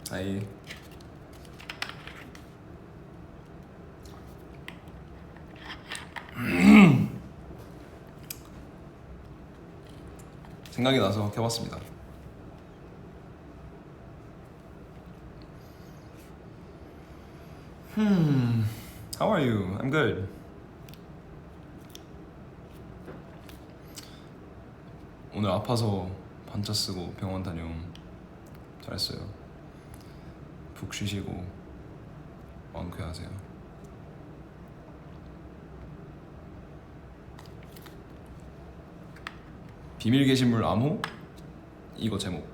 하이. 생각이 나서 켜봤습니다. How are you? I'm good. 오늘 아파서 반차 쓰고 병원 다녀옴. 잘했어요. 푹 쉬시고 완쾌하세요. 비밀 게시물 암호? 이거 제목.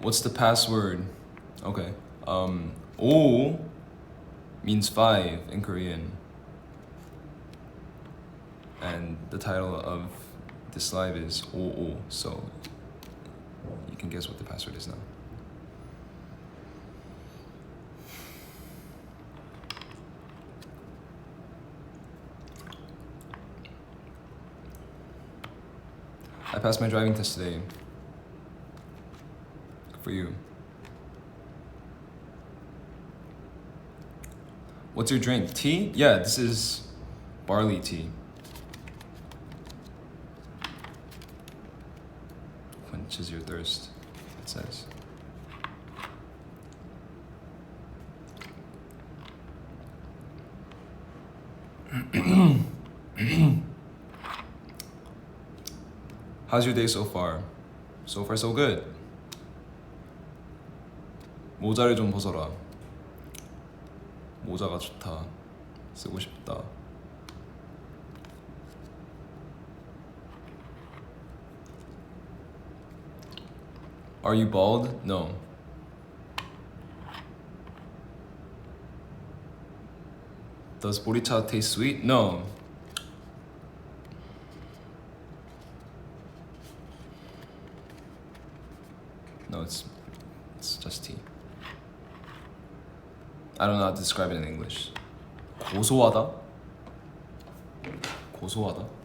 What's the password? Okay. O means 5 in Korean. And the title of this live is OO, so you can guess what the password is now. I passed my driving test today. Good for you. What's your drink? Tea? Yeah, this is barley tea. Quenches your thirst, it says. How's your day so far? So far so good. 모자를 좀 벗어라. 모자가 좋다. 쓰고 싶다. Are you bald? No. Does 보리차 taste sweet? No. No, it's just tea. I don't know how to describe it in English. 고소하다? 고소하다?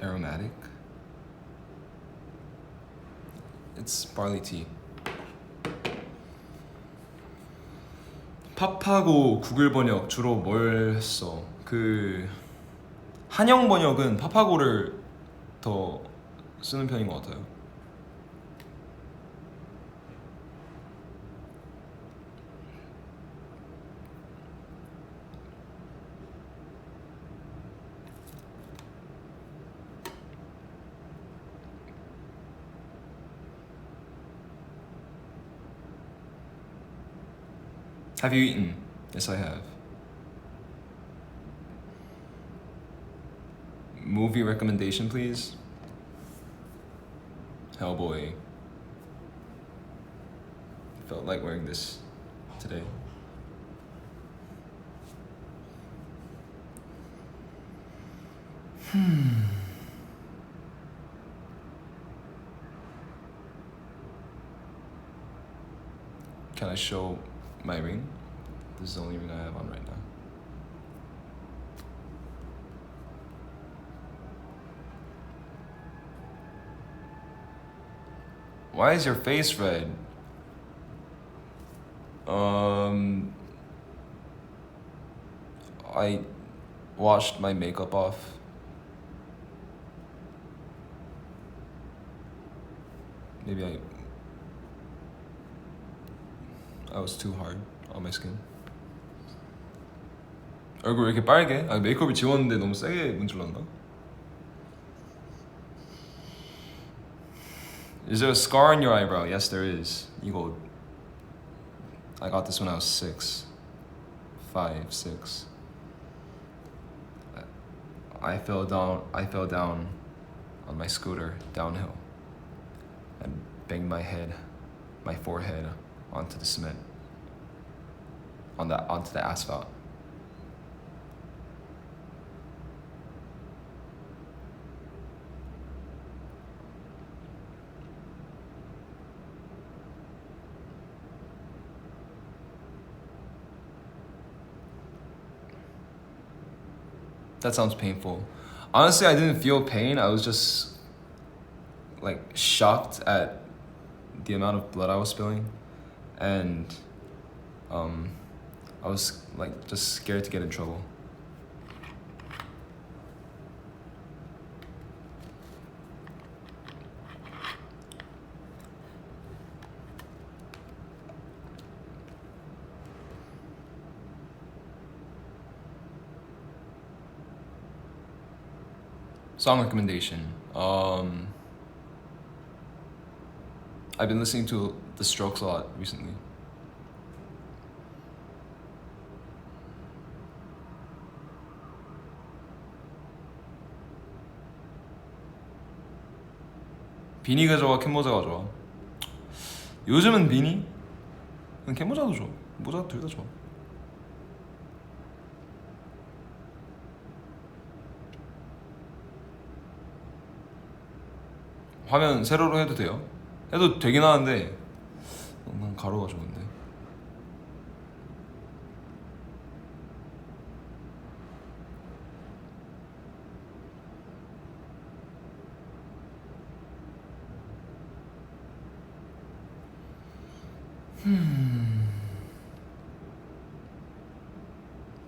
Aromatic? It's barley tea. 팝하고 구글 번역 주로 뭘 했어? 한영 번역은 팝하고를 더 쓰는 편인 것 같아요. Have you eaten? Yes, I have. Movie recommendation, please. Hellboy. Felt like wearing this today. Can I show my ring? This is the only ring I have on right now. Why is your face red? I washed my makeup off. Maybe I was too hard on my skin. 얼굴 왜 이렇게 빨개? 메이크업을 지웠는데 너무 세게 문질렀나? Is there a scar on your eyebrow? Yes, there is. 이거 I got this when I was 6. I fell down on my scooter downhill and banged my forehead onto the cement, onto the asphalt. That sounds painful. Honestly, I didn't feel pain. I was just like shocked at the amount of blood I was spilling, and I was like just scared to get in trouble. Song recommendation. I've been listening to The Strokes a lot recently. 비니가 좋아, 캔모자가 좋아? 요즘은 비니? 캔모자도 좋아. 모자 둘 다 좋아. 화면 세로로 해도 돼요? 해도 되긴 하는데 난 가로가 좋은데.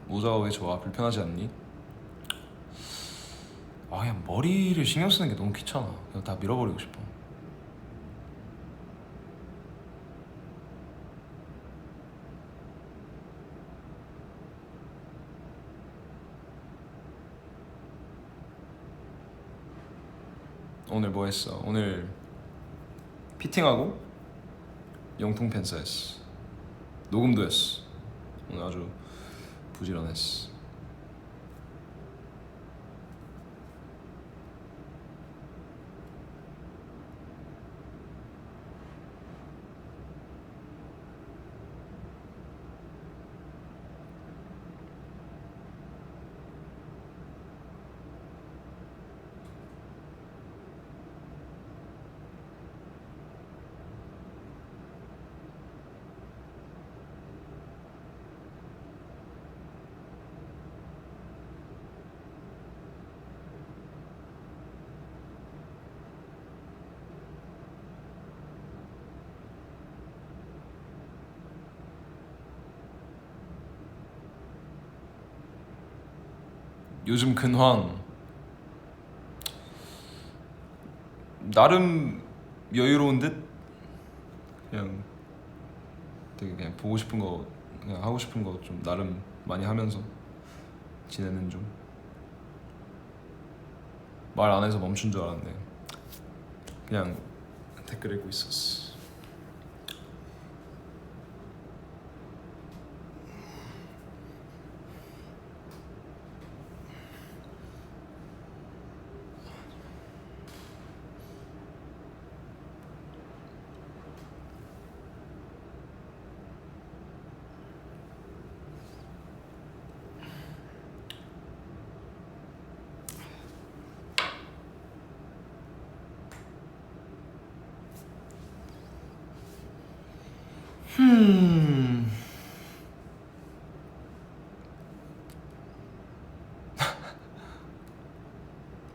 모자가 왜 좋아? 불편하지 않니? 아, 그냥 머리를 신경 쓰는 게 너무 귀찮아. 그냥 다 밀어버리고 싶어. 오늘 뭐 했어? 오늘 피팅하고 영통 펜스 했어. 녹음도 했어. 오늘 아주 부지런했어. 요즘 근황 나름 여유로운 듯? 그냥 되게 그냥 보고 싶은 거 그냥 하고 싶은 거 좀 나름 많이 하면서 지내는 중. 말 안 해서 멈춘 줄 알았는데 그냥 댓글 읽고 있었어.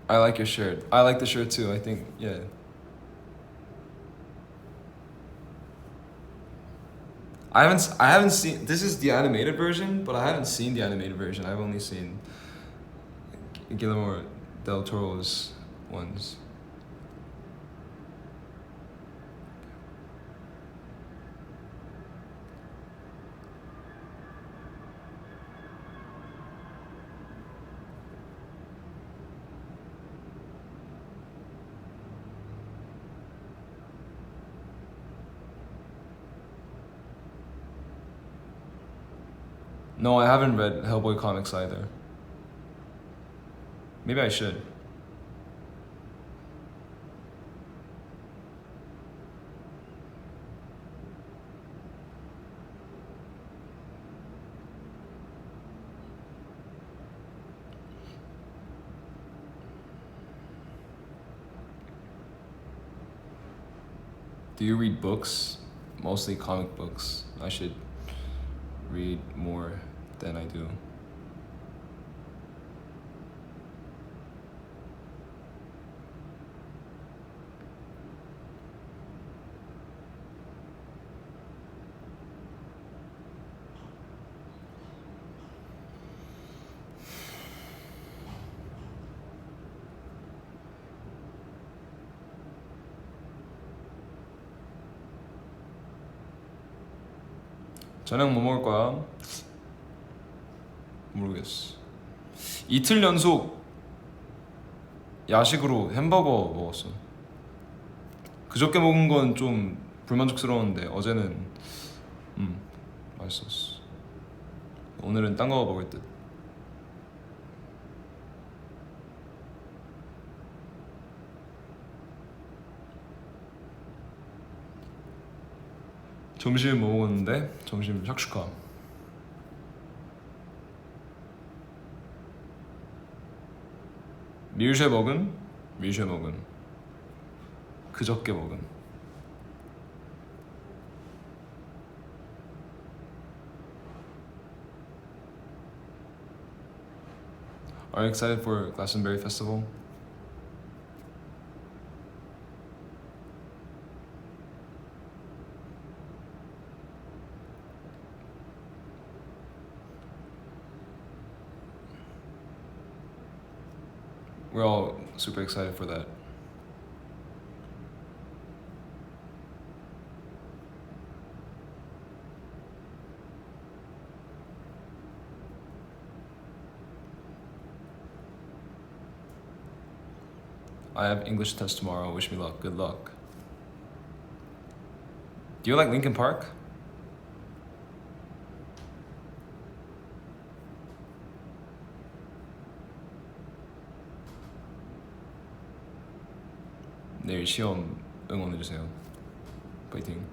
I like your shirt. I like the shirt too. I think, yeah. I haven't seen. This is the animated version, but I haven't seen the animated version. I've only seen Guillermo del Toro's ones. No, I haven't read Hellboy comics either. Maybe I should. Do you read books? Mostly comic books. I should read more than I do. 저녁 뭐 먹을 거야? 모르겠어. 이틀 연속 야식으로 햄버거 먹었어. 그저께 먹은 건 좀 불만족스러웠는데 어제는 맛있었어. 오늘은 딴 거 먹을 듯. 점심 뭐 먹었는데? 점심 샥슈카. 밀쉐 먹은? 밀쉐 먹은. 그저께 먹은. Are you excited for Glastonbury Festival? We're all super excited for that. I have English test tomorrow. Wish me luck. Good luck. Do you like Linkin Park? 내일 시험 응원해주세요. 파이팅.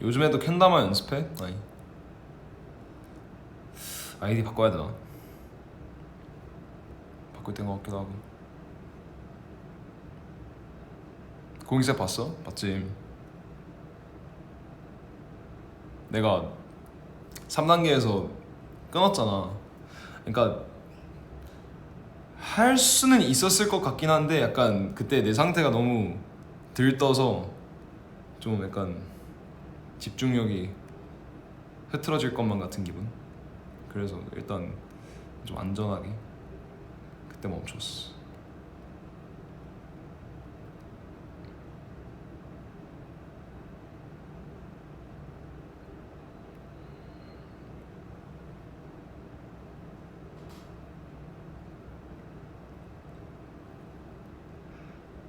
요즘에도 캔다마 연습해? 아니. 아이디 바꿔야 되나? 바꿀 때인 것 같기도 하고. 공익새 봤어? 봤지. 내가 3단계에서 끊었잖아. 그러니까 할 수는 있었을 것 같긴 한데 약간 그때 내 상태가 너무 들떠서 좀 약간 집중력이 흐트러질 것만 같은 기분. 그래서 일단 좀 안전하게 그때 멈췄어.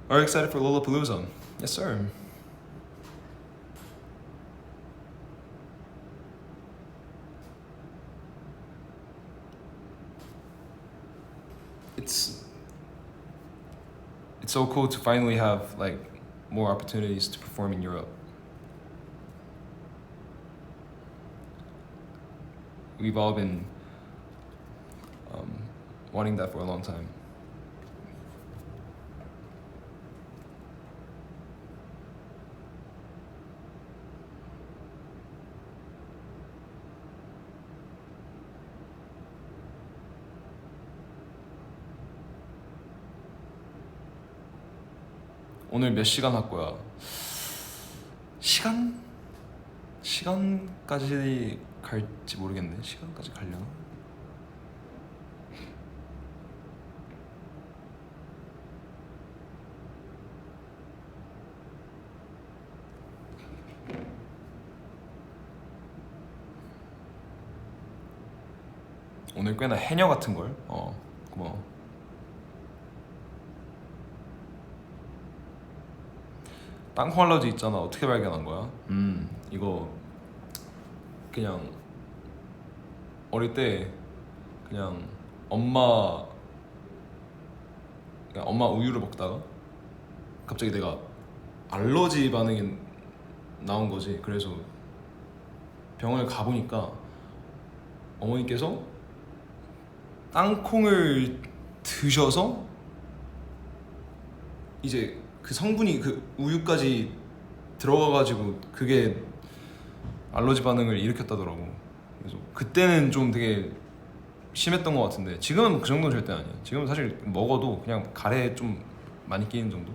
Are you excited for Lollapalooza? Yes, sir. It's so cool to finally have like more opportunities to perform in Europe. We've all been wanting that for a long time. 오늘 몇 시간 할 거야? 시간까지 갈지 모르겠네. 시간까지 가려나? 오늘 꽤나 해녀 같은 걸. 고마워. 땅콩 알러지 있잖아. 어떻게 발견한 거야? 이거 그냥 어릴 때 그냥 엄마 우유를 먹다가 갑자기 내가 알러지 반응이 나온 거지. 그래서 병원을 가보니까 어머니께서 땅콩을 드셔서 이제 그 성분이 그 우유까지 들어가가지고 그게 알러지 반응을 일으켰다더라고. 그래서 그때는 좀 되게 심했던 것 같은데 지금은 그 정도는 절대 아니야. 지금은 사실 먹어도 그냥 가래에 좀 많이 끼는 정도?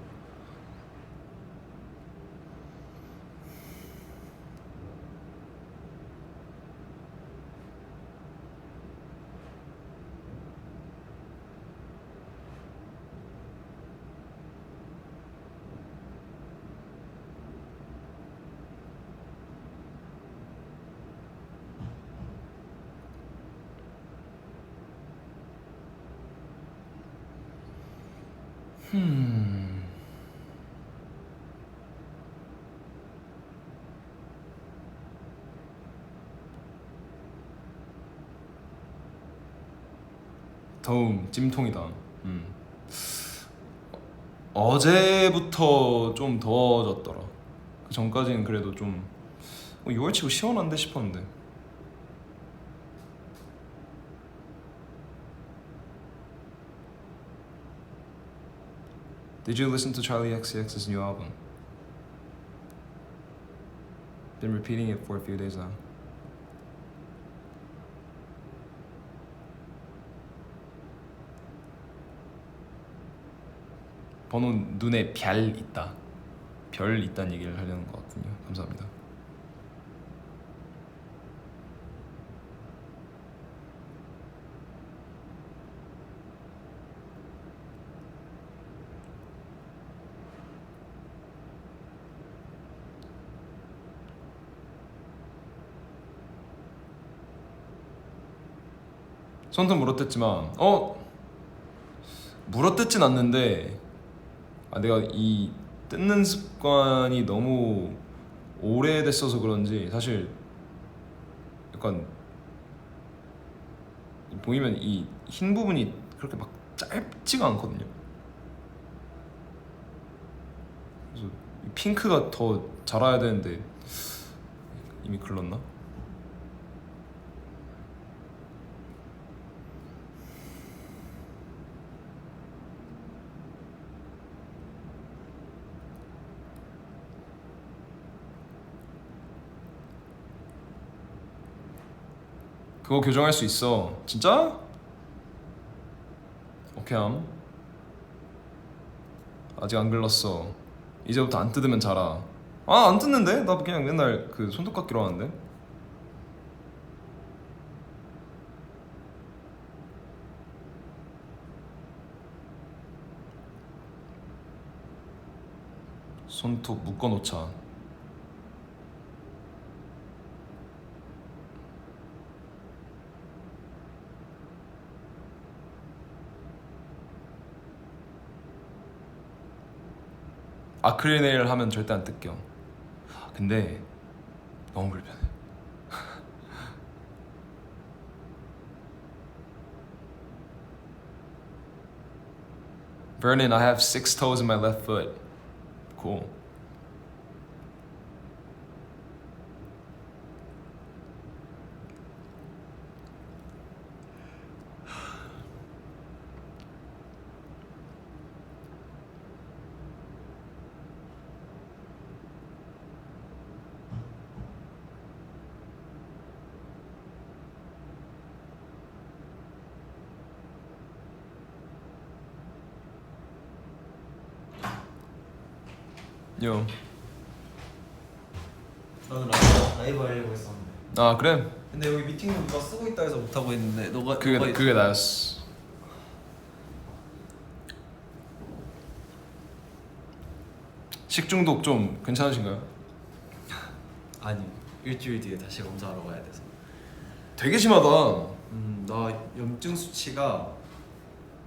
더움 찜통이다. 어제부터 좀 더워졌더라. 그 전까지는 그래도 좀 6월 치고 시원한데 싶었는데. Did you listen to Charlie XCX's new album? Been repeating it for a few days now. 번호 눈에 별 있다. 별 있다는 얘기를 하려는 것 같군요. 감사합니다. 손톱 물어뜯지만 물어뜯진 않는데 내가 이 뜯는 습관이 너무 오래됐어서 그런지 사실 약간 보이면 이 흰 부분이 그렇게 막 짧지가 않거든요. 그래서 이 핑크가 더 자라야 되는데 이미 글렀나? 그거 교정할 수 있어. 진짜? 오케이 함. 아직 안 글렀어. 이제부터 안 뜯으면 자라. 안 뜯는데? 나 그냥 맨날 그 손톱 깎기로 하는데. 손톱 묶어놓자. 아크릴 네일 하면 절대 안 뜯겨. 근데 너무 불편해. Vernon, I have 6 toes in my left foot. Cool. 요. 나는 라이브 하려고 했었는데. 아 그래? 근데 여기 미팅룸 누가 쓰고 있다 해서 못 하고 있는데 너가 그게 나였어. 식중독 좀 괜찮으신가요? 아니 일주일 뒤에 다시 검사하러 가야 돼서. 되게 심하다. 나 염증 수치가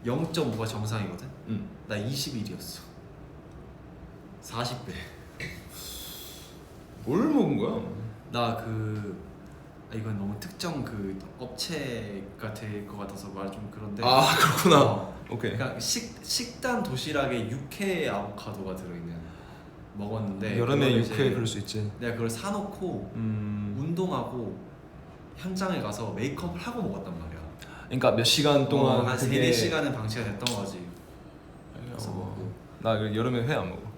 0.5가 정상이거든. 나 21이었어. 40배. 뭘 먹은 거야? 나 이건 너무 특정 그 업체가 될 것 같아서 말 좀 그런데. 아 그렇구나. 오케이. 그러니까 식단 도시락에 육회 아보카도가 들어있는 먹었는데 여름에 육회 그럴 수 있지. 내가 그걸 사놓고 운동하고 현장에 가서 메이크업을 하고 먹었단 말이야. 그러니까 몇 시간 동안 한 3-4시간은 방치가 됐던 거지. 그래서 먹고. 나 여름에 회 안 먹어.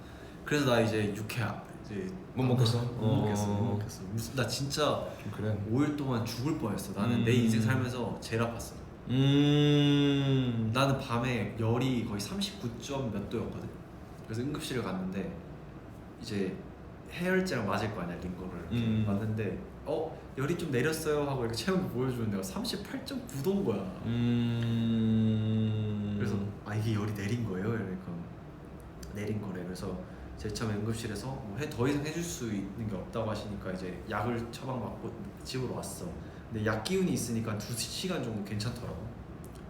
그래서 나 이제 육회 이제 못 먹겠어? 못 먹겠어. 무슨 나 진짜 그래. 5일 동안 죽을 뻔했어. 나는 내 인생 살면서 제일 아팠어. 나는 밤에 열이 거의 39점 몇 도였거든. 그래서 응급실을 갔는데 이제 해열제랑 맞을 거 아니야 링거를 이렇게 맞는데 열이 좀 내렸어요 하고 이렇게 체온을 보여주는데 38.9도인 거야. 그래서 이게 열이 내린 거예요? 이러니까 내린 거래. 그래서 제일 처음에 응급실에서 더 이상 해줄 수 있는 게 없다고 하시니까 이제 약을 처방받고 집으로 왔어. 근데 약 기운이 있으니까 2시간 정도 괜찮더라고.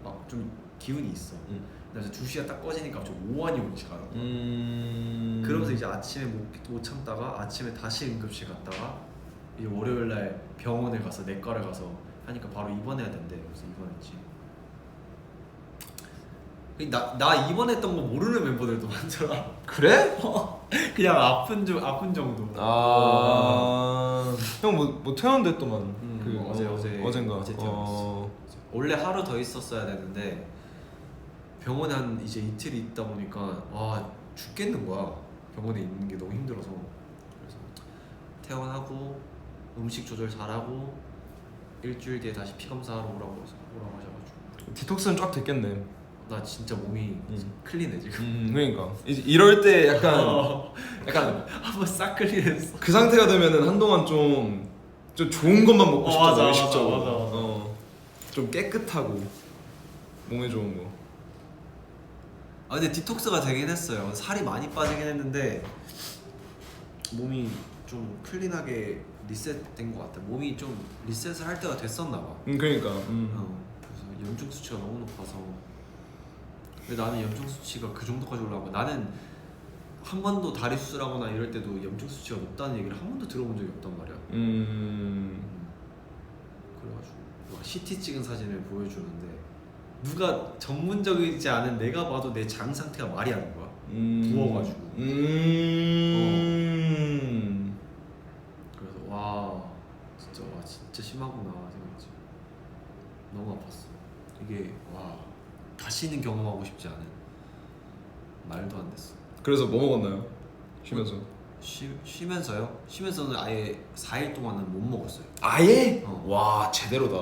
막 좀 기운이 있어. 그래서 2시간 딱 꺼지니까 좀 오한이 오기 시작하더라고. 그러면서 이제 아침에 못 참다가 아침에 다시 응급실 갔다가 이제 월요일날 병원에 가서 내과를 가서 하니까 바로 입원해야 된대. 그래서 입원했지. 나 입원했던 거 모르는 멤버들도 많더라. 그래? 그냥 아픈 정도. 형 뭐 퇴원됐더만. 어젠가. 어제 퇴원했어. 원래 하루 더 있었어야 되는데 병원에 한 이제 이틀 있다 보니까 와 죽겠는 거야. 병원에 있는 게 너무 힘들어서. 그래서 퇴원하고 음식 조절 잘하고 일주일 뒤에 다시 피 검사하러 오라고 하셔가지고. 디톡스는 쫙 됐겠네. 나 진짜 몸이 클린해 지금. 그러니까 이럴 때 약간 한번 싹 클린했어. 그 상태가 되면은 한동안 좀 좋은 것만 먹고 싶잖아. 의식적으로. 맞아. 좀 깨끗하고 몸에 좋은 거. 근데 디톡스가 되긴 했어요. 살이 많이 빠지긴 했는데 몸이 좀 클린하게 리셋된 것 같아. 몸이 좀 리셋을 할 때가 됐었나 봐. 그러니까. 그래서 염증 수치가 너무 높아서. 근데 나는 염증 수치가 그 정도까지 올라가고 나는 한 번도 다리 수술하거나 이럴 때도 염증 수치가 높다는 얘기를 한 번도 들어본 적이 없단 말이야. 그래가지고 막 CT 찍은 사진을 보여주는데 누가 전문적이지 않은 내가 봐도 내 장 상태가 말이 안 나는 거야. 부어가지고. 그래서 와 진짜 심하구나 생각했지. 너무 아팠어. 이게 와 다시는 경험하고 싶지 않은. 말도 안 됐어. 그래서 뭐 먹었나요? 쉬면서. 쉬면서요? 쉬면서는 아예 4일 동안은 못 먹었어요. 아예? 와 제대로다.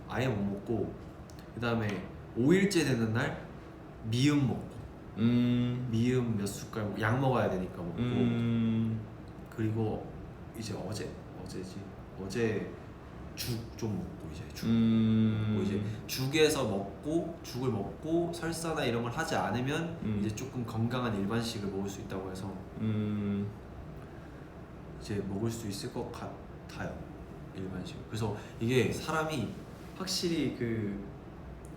아예 못 먹고 그 다음에 5일째 되는 날 미음 먹고 미음 몇 숟갈 약 먹어야 되니까 먹고 그리고 이제 어제 죽 좀 먹고 이제 먹고 이제 죽을 먹고 설사나 이런 걸 하지 않으면 이제 조금 건강한 일반식을 먹을 수 있다고 해서 이제 먹을 수 있을 것 같아요. 일반식. 그래서 이게 사람이 확실히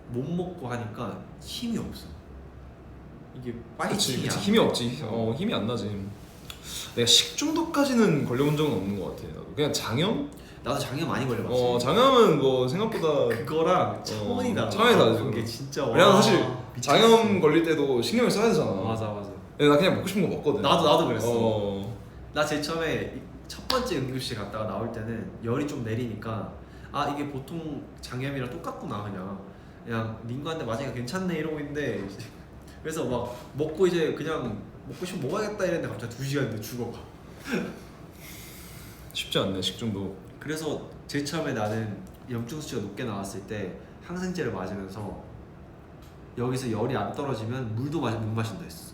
못 먹고 하니까 힘이 없어. 이게 그치, 힘이 없지. 힘이 안 나지. 내가 식중독까지는 걸려본 적은 없는 것 같아. 나도 그냥 장염? 나도 장염 많이 걸려봤지. 장염은 뭐 생각보다 그거랑 차원이 다르다. 차원이 다르지. 그게 진짜. 왜냐면 사실 장염 걸릴 때도 신경을 써야 되잖아. 맞아. 나 그냥 먹고 싶은 거 먹거든. 나도 그랬어. 나 제일 처음에 첫 번째 응급실 갔다가 나올 때는 열이 좀 내리니까 이게 보통 장염이랑 똑같구나 그냥 링거한테 맞으니까 괜찮네 이러고 있는데 그래서 막 먹고 이제 그냥 먹고 싶으면 먹어야겠다 이랬는데 갑자기 2시간 뒤에 죽어가. 쉽지 않네 식중독. 그래서 제일 처음에 나는 염증 수치가 높게 나왔을 때 항생제를 맞으면서 여기서 열이 안 떨어지면 물도 못 마신다 했어.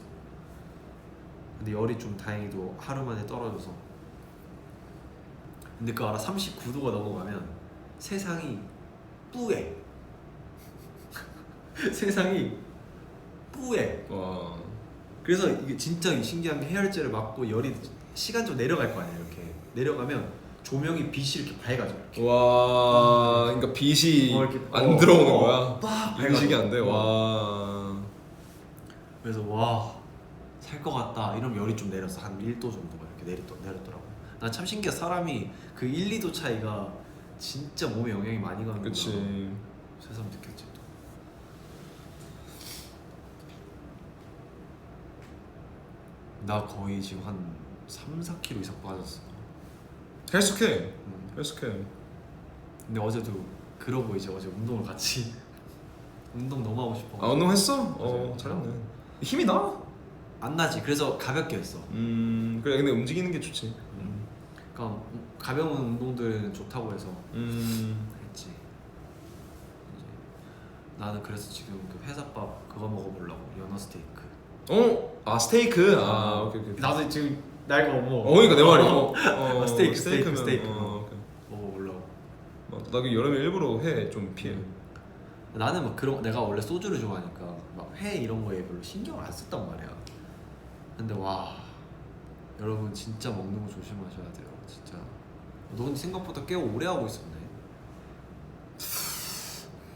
근데 열이 좀 다행히도 하루 만에 떨어져서. 근데 그거 알아? 39도가 넘어가면 세상이 뿌해. 세상이 뿌해. 와. 그래서 이게 진짜 신기한 게 해열제를 맞고 열이 시간 좀 내려갈 거 아니야. 이렇게 내려가면 조명이 빛이 이렇게 밝아져. 이렇게. 와. 그러니까 빛이 이렇게 안 들어오는 거야. 빡 인식이 안 돼. 와. 그래서 와 살 것 같다 이러면 열이 좀 내렸어. 한 1도 정도가 이렇게 내렸더라고. 난 참 신기해. 사람이 그 1, 2도 차이가 진짜 몸에 영향이 많이 가는구나. 그치. 새삼 느꼈지 또. 나 거의 지금 한 3, 4kg 이상 빠졌어. 헬스케. 응. 헬스케. 근데 어제도 그러고 이제 어제 운동을 같이 운동 너무 하고 싶어. 운동했어? 잘했네. 힘이 나? 안 나지. 그래서 가볍게 했어. 그래 근데 움직이는 게 좋지. 그러니까 가벼운 운동들은 좋다고 해서 했지. 이제 나는 그래서 지금 그 회사밥 그거 먹어보려고. 연어 스테이크. 어? 아 스테이크. 아 오케이. 나도 지금 나이가 뭐. 그러니까 내 말이. 스테이크. 오케이. 몰라. 나그 여름에 일부러 회 좀 피해. 나는 막 그런 내가 원래 소주를 좋아하니까 막 회 이런 거에 별로 신경을 안 썼단 말이야. 근데 와 여러분 진짜 먹는 거 조심하셔야 돼요. 진짜. 너 근데 생각보다 꽤 오래 하고 있었네.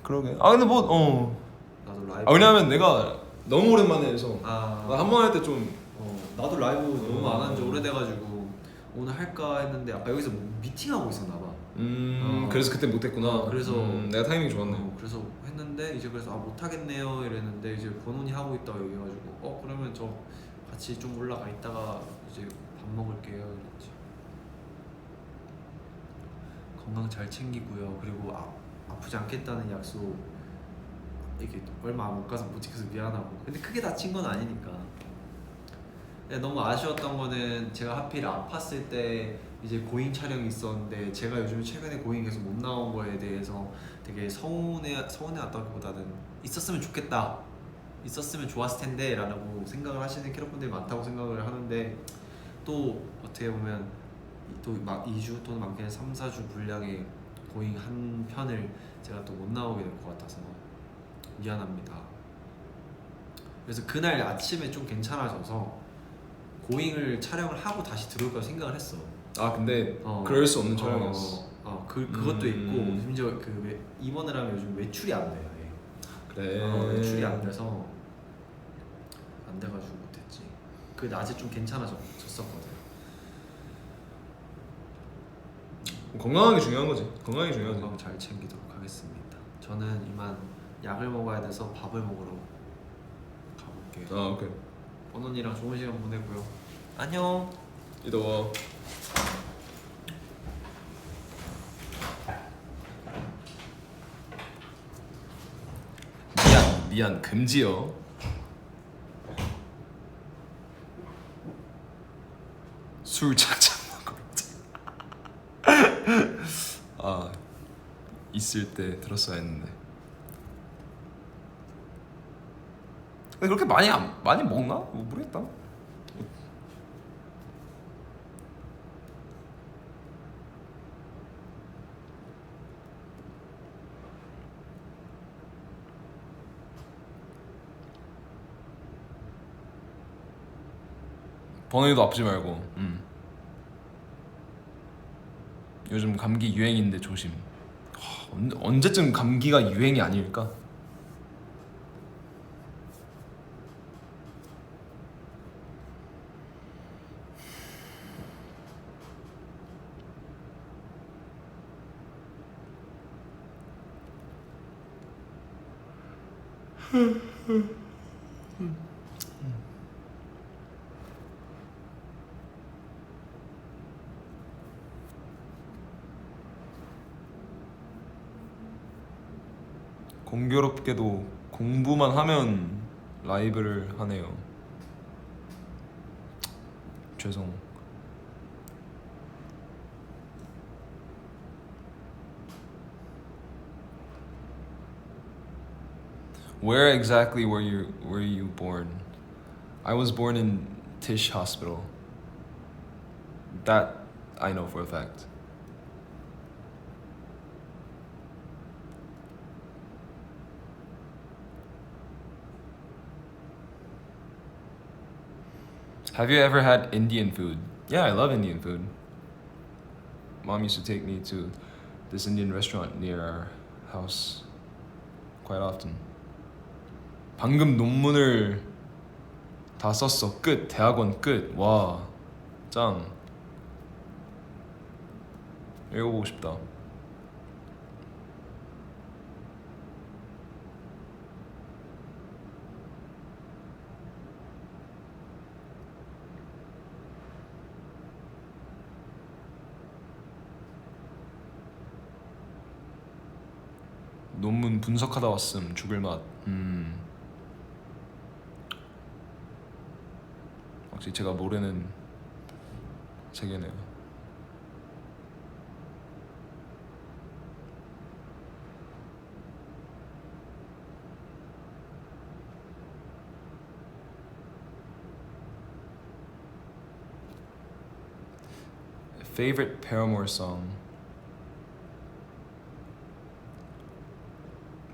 그러게. 아 근데 나도 라이브. 왜냐면 내가 너무 오랜만에 해서 나 한 번 할 때 좀 나도 라이브 너무 안 한 지 오래돼가지고 오늘 할까 했는데 아까 여기서 미팅하고 있었나 봐. 그래서 그때 못했구나. 그래서 내가 타이밍 좋았네. 그래서 했는데 이제 그래서 못하겠네요 이랬는데 이제 본원이 하고 있다고 얘기해가지고 그러면 저 같이 좀 올라가 있다가 이제 밥 먹을게요 이랬지. 건강 잘 챙기고요. 그리고 아프지 않겠다는 약속 이게 얼마 못 가서 못 지켜서 미안하고 근데 크게 다친 건 아니니까. 너무 아쉬웠던 거는 제가 하필 아팠을 때 이제 고잉 촬영이 있었는데 제가 요즘 최근에 고잉 계속 못 나온 거에 대해서 되게 서운해왔다기보다는 있었으면 좋겠다, 있었으면 좋았을 텐데 라고 생각을 하시는 캐럿분들이 많다고 생각을 하는데 또 어떻게 보면 또 막 2주 또는 많게는 3, 4주 분량의 고잉 한 편을 제가 또 못 나오게 될 것 같아서 미안합니다. 그래서 그날 아침에 좀 괜찮아져서 고잉을 촬영을 하고 다시 들어올까 생각을 했어. 아 근데 그럴 수 없는 촬영이었어. 그것도 있고 심지어 입원을 하면 요즘 외출이 안 돼요. 그래. 외출이 안 돼서 안 돼가지고 못했지. 그 낮에 좀 괜찮아졌었거든. 건강하게 중요한 거지. 건강이 중요하지. 건강 잘 챙기도록 하겠습니다. 저는 이만 약을 먹어야 돼서 밥을 먹으러 가볼게요. 오케이. 언언니랑 좋은 시간 보내고요. 안녕. 이더워. 미안 금지요. 술 착착 먹어. 있을 때 들었어야 했는데. 근데 그렇게 많이 먹나? 모르겠다. 번호도 아프지 말고. 요즘 감기 유행인데 조심. 언제쯤 감기가 유행이 아닐까? 공교롭게도 공부만 하면 라이브를 하네요. 죄송. Where exactly were you born? I was born in Tisch Hospital. That I know for a fact. Have you ever had Indian food? Yeah, I love Indian food. Mom used to take me to this Indian restaurant near our house quite often. 방금 논문을 다 썼어. 끝. 대학원 끝. 와, 짱. 읽어보고 싶다. 논문 분석하다 왔음. 죽을 맛. 확실히 제가 모르는 세계네요. Favorite Paramore song.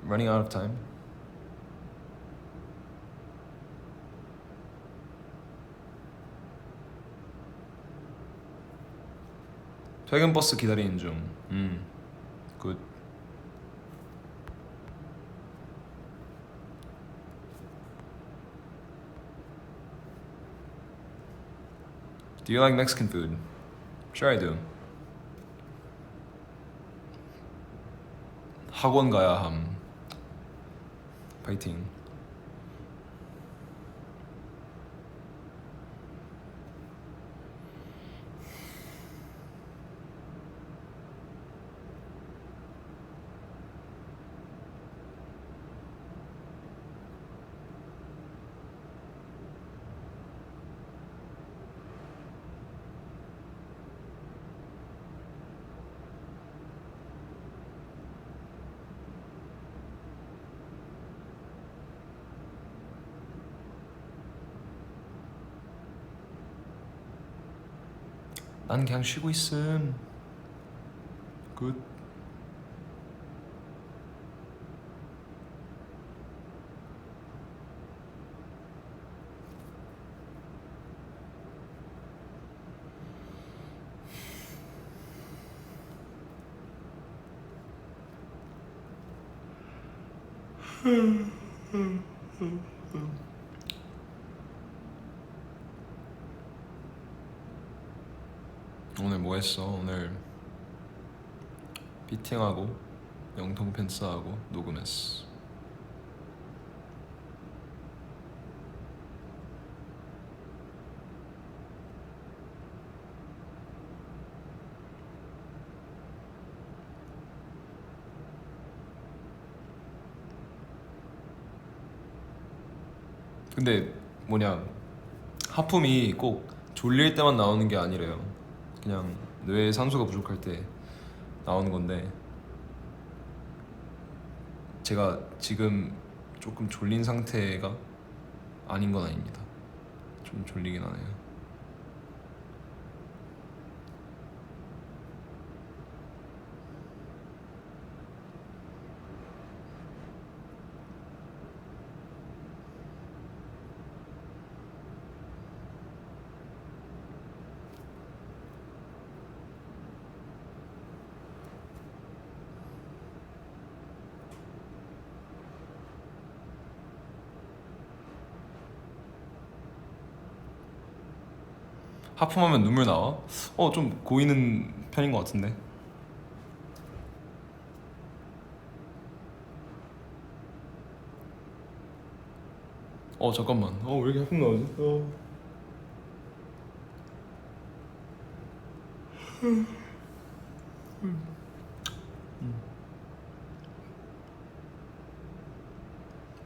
Running Out of Time. 퇴근 버스 기다리는 중. 굿. Do you like Mexican food? Sure I do. 학원 가야 함. 파이팅. 난 그냥 쉬고 있음. 굿. 오늘 뭐 했어? 오늘 피팅하고 영통 펜스하고 녹음했어. 근데 뭐냐, 하품이 꼭 졸릴 때만 나오는 게 아니래요. 그냥 뇌에 산소가 부족할 때 나오는 건데, 제가 지금 조금 졸린 상태가 아닌 건 아닙니다. 좀 졸리긴 하네요. 하품하면 눈물 나와? 좀 고이는 편인 것 같은데. 잠깐만. 왜 이렇게 하품 나오지?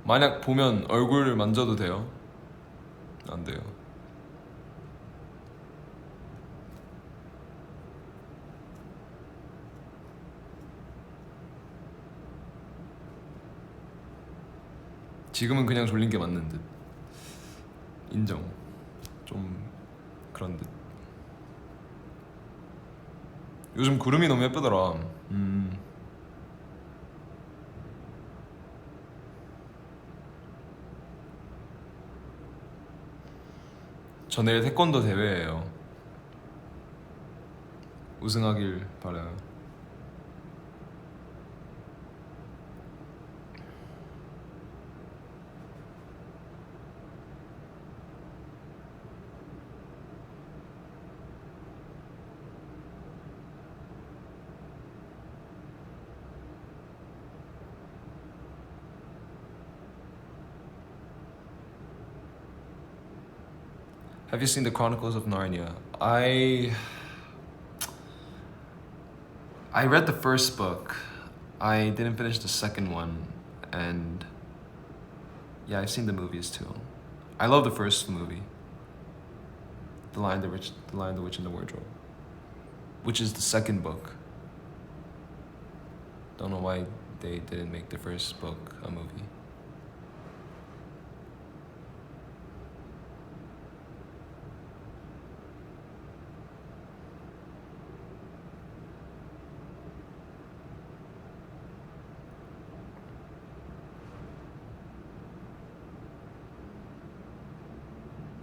만약 보면 얼굴을 만져도 돼요? 안 돼요. 지금은 그냥 졸린 게 맞는 듯. 인정. 좀 그런 듯. 요즘 구름이 너무 예쁘더라. 저 내일 태권도 대회예요. 우승하길 바라요. Have you seen the Chronicles of Narnia? I read the first book. I didn't finish the second one, and yeah, I've seen the movies too. I love the first movie, The Lion, the Lion, the Witch, and the Wardrobe, which is the second book. Don't know why they didn't make the first book a movie.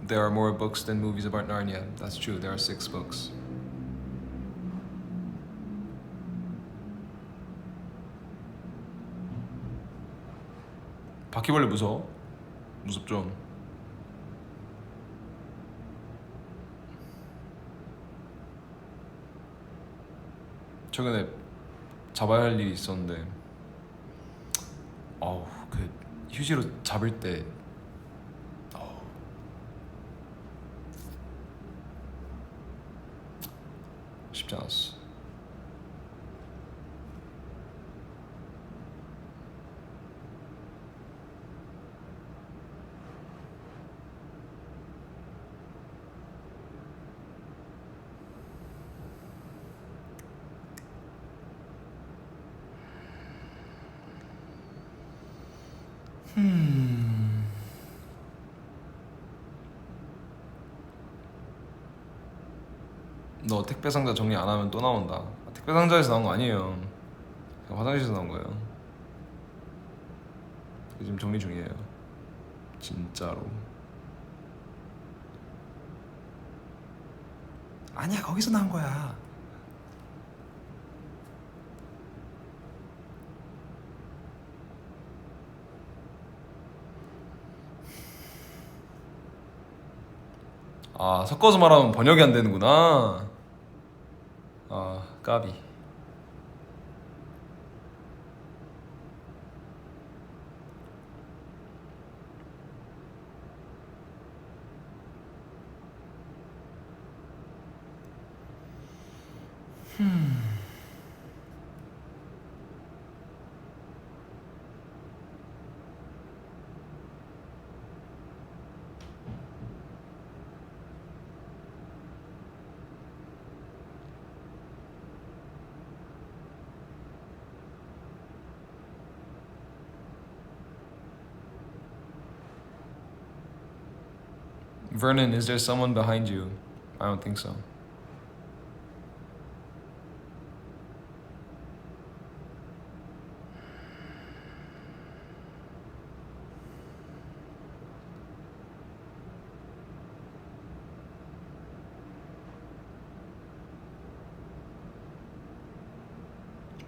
there are more books than movies about Narnia. That's true. There are 6 books. 바퀴벌레 무서워? 무섭죠. 최근에 잡아야 할 일이 있었는데 그 휴지로 잡을 때 쉽지 않았어. 너 택배 상자 정리 안 하면 또 나온다. 택배 상자에서 나온 거 아니에요. 그냥 화장실에서 나온 거예요. 지금 정리 중이에요. 진짜로. 아니야, 거기서 나온 거야. 아, 섞어서 말하면 번역이 안 되는구나. 아, 까비. Vernon, is there someone behind you? I don't think so.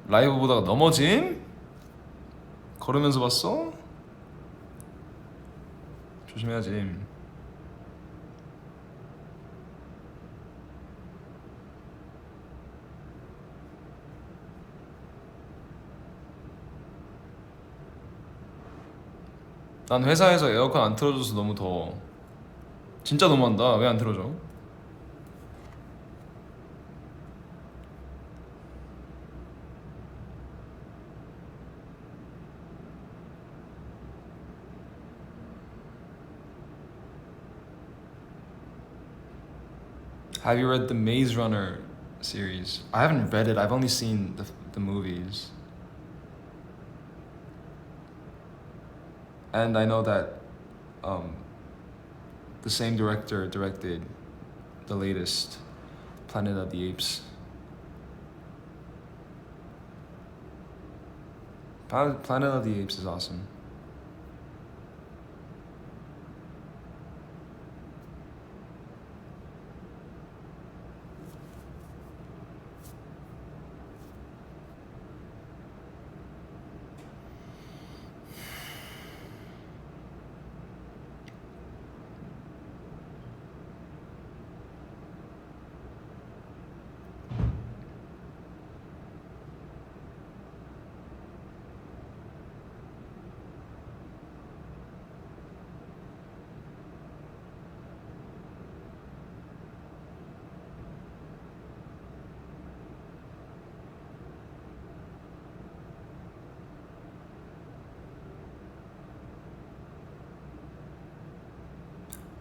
라이브 보다가 넘어짐? 걸으면서 봤어? 조심해야지. 난 회사에서 에어컨 안 틀어줘서 너무 더워. 진짜 너무한다. 왜 안 틀어줘? Have you read the Maze Runner series? I haven't read it. I've only seen the movies. And I know that the same director directed the latest Planet of the Apes. Planet of the Apes is awesome.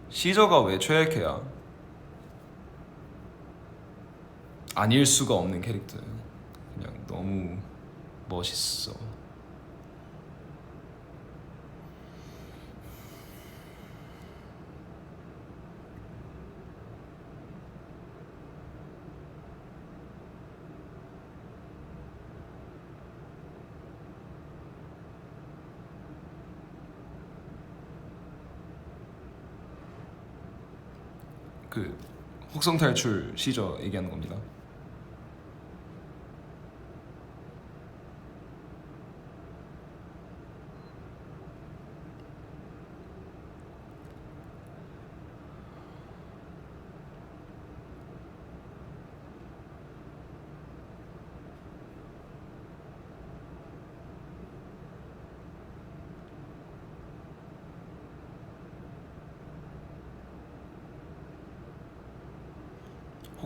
시저가 왜 최애캐야? 아닐 수가 없는 캐릭터예요. 그냥 너무 멋있어. 그 혹성 탈출 시저 얘기하는 겁니다.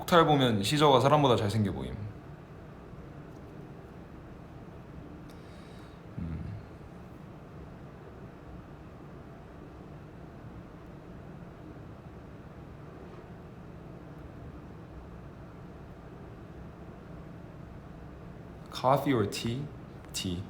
혹탈 보면 시저가 사람보다 잘생겨 보임. Coffee or tea? Tea.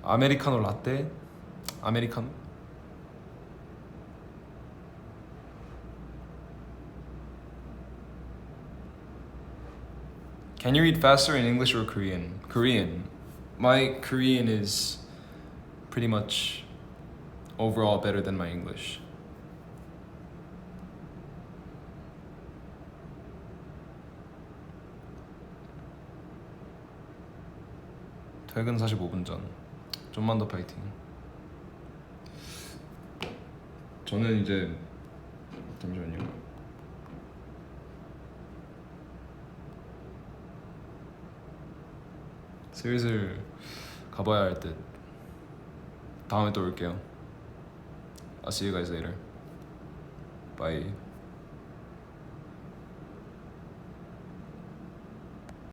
아메리카노 라떼? 아메리카노? Can you read faster in English or Korean? Korean. My Korean is pretty much overall better than my English. 퇴근 45분 전. 좀만 더 파이팅. 저는 이제 잠시만요. 슬슬 가봐야 할 듯. 다음에 또 올게요. I'll see you guys later. Bye.